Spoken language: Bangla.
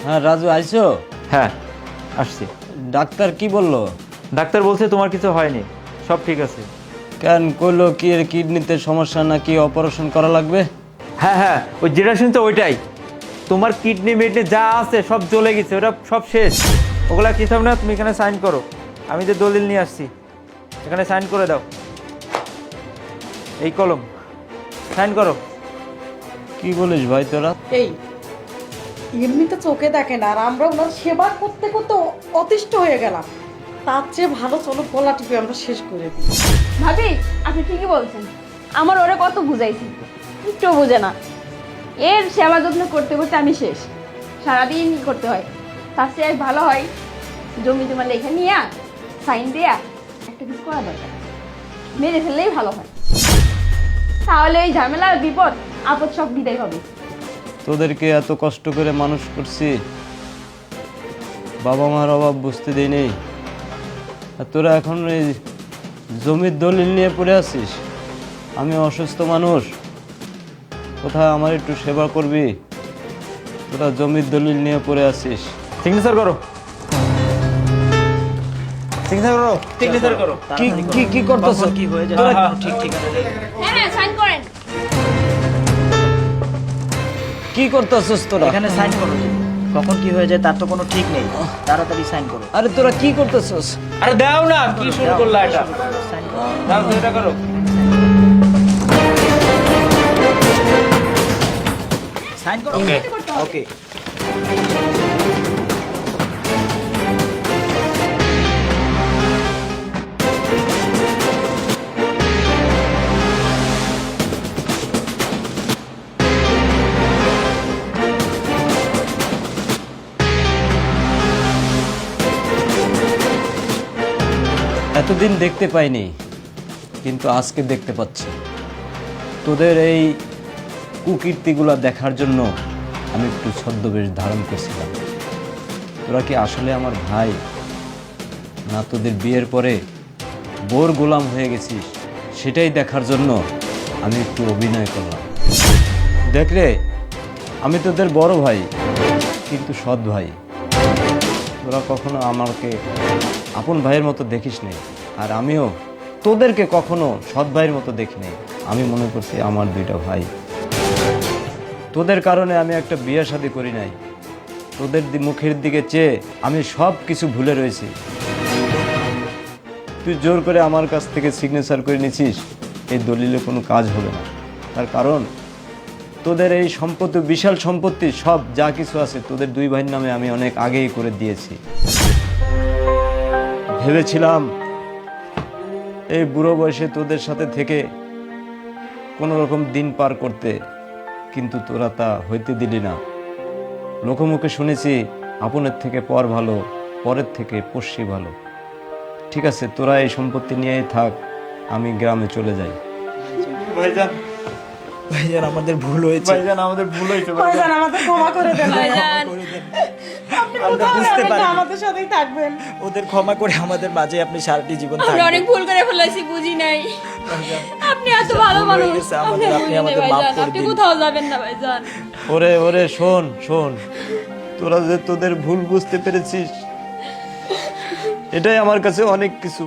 হ্যাঁ রাজু, আইছো? হ্যাঁ আসছি। ডাক্তার কি বললো? ডাক্তার বলছে তোমার কিছু হয়নি, সব ঠিক আছে। কেন কইলো কি এর কিডনিতে সমস্যা নাকি অপারেশন করা লাগবে? হ্যাঁ হ্যাঁ, ওই যেটা শুনছো ওইটাই। তোমার কিডনি মিডনি যা আছে সব জ্বলে গেছে, ওটা সব শেষ। ওগুলা কিছু হবে না, তুমি এখানে সাইন করো। আমি যে দলিল নিয়ে আসছি এখানে সাইন করে দাও। এই কলম, সাইন করো। কি বলিস ভাই তোরা? এই এমনিতে চোখে দেখে না, আর আমরা ওনার সেবা করতে করতে অতিষ্ঠ হয়ে গেলাম। তার চেয়ে ভালো চলো গলা টিপে আমরা শেষ করে দিই। ভাবি আপনি ঠিকই বলছেন, আমার ওরা কত বুঝাইছি, একটু বুঝে না। এর সেবা যত্ন করতে করতে আমি শেষ, সারাদিন করতে হয়। তার চেয়ে ভালো হয় জমি জমা লেখা নিয়ে সাইন দেয়া একটা কিছু করা দরকার, মেরে ফেললেই ভালো হয়। তাহলে এই ঝামেলা বিপদ আপদ সব বিদায় হবে। তোদেরকে এত কষ্ট করে মানুষ করছি, বাবা মার অভাব বুঝতে দেই নেই, আর তোরা এখন এই জমির দলিল নিয়ে পড়ে আছিস। আমি অসুস্থ মানুষ, কোথায় আমার একটু সেবা করবি? তোরা জমির দলিল নিয়ে পড়ে আছিস। সিগনেচার করো, সিগনেচার করো, সিগনেচার করো। কি কি কি করতেছ? কি হয়ে যায়? তোরা ঠিক ঠিক আছে। হ্যাঁ হ্যাঁ সাইন করেন। কি করতেছিস তোরা? এখানে সাইন করো। কখন কি হয়ে যায় তার তো কোনো ঠিক নেই, তাড়াতাড়ি সাইন করো। আরে তোরা কি করতেছিস? আরে দাও না, কি শুরু করলা এটা? সাইন করো। দাও তো, এটা করো। সাইন করো। ওকে। এতদিন দেখতে পাইনি, কিন্তু আজকে দেখতে পাচ্ছি। তোদের এই কুকীর্তিগুলো দেখার জন্য আমি একটু ছদ্মবেশ ধারণ করছিলাম। তোরা কি আসলে আমার ভাই, না তোদের বিয়ের পরে বোর গোলাম হয়ে গেছিস সেটাই দেখার জন্য আমি একটু অভিনয় করলাম। দেখ রে, আমি তোদের বড় ভাই, কিন্তু সৎ ভাই। তোরা কখনো আমাকে আপন ভাইয়ের মতো দেখিস নি, আর আমিও তোদেরকে কখনো সৎ ভাইয়ের মতো দেখি নাই। আমি মনে করছি আমার দুইটা ভাই। তোদের কারণে আমি একটা বিয়ে শাদী করি নাই। তোদের মুখের দিকে চেয়ে আমি সব কিছু ভুলে রয়েছি। তুই জোর করে আমার কাছ থেকে সিগনেচার করে নিছিস, এই দলিলে কোনো কাজ হবে না। তার কারণ তোদের এই সম্পত্তি, বিশাল সম্পত্তি, সব যা কিছু আছে তোদের দুই ভাইয়ের নামে আমি অনেক আগেই করে দিয়েছি। ভেবেছিলাম এই বুড়ো বয়সে তোদের সাথে থেকে কোনো রকম দিন পার করতে, কিন্তু তোরা তা হইতে দিলি না। লোকমুখে শুনেছি আপনের থেকে পর ভালো, পরের থেকে পড়শি ভালো। ঠিক আছে, তোরা এই সম্পত্তি নিয়েই থাক, আমি গ্রামে চলে যাই। ভাইজান, ভাইজান আমাদের ভুল হয়েছে। ভাইজান আমাদের ভুল হয়েছে। ভাইজান আমাদের ক্ষমা করে দেন। ভাইজান, আপনি আমরা কোথাও বুঝতে যাবেন না, পারিনি। আমাদের সাথেই থাকবেন। ওদের ক্ষমা করে আমাদের মাঝে আপনি সারাটি জীবন আমরা থাকবেন। অনেক ভুল করে ফেলেছি, বুঝি নাই। আপনি এত ভালো ভুল হয়ে মানুষ, গেছে আপনি আমাদের, আপনি আমাদের মাফ ভাইজান, করে আপনি দিন। কোথাও যাবেন না ভাইজান। ওরে ওরে, শোন শোন, তোরা যে তোদের ভুল বুঝতে পেরেছিস, এটাই আমার কাছে অনেক কিছু।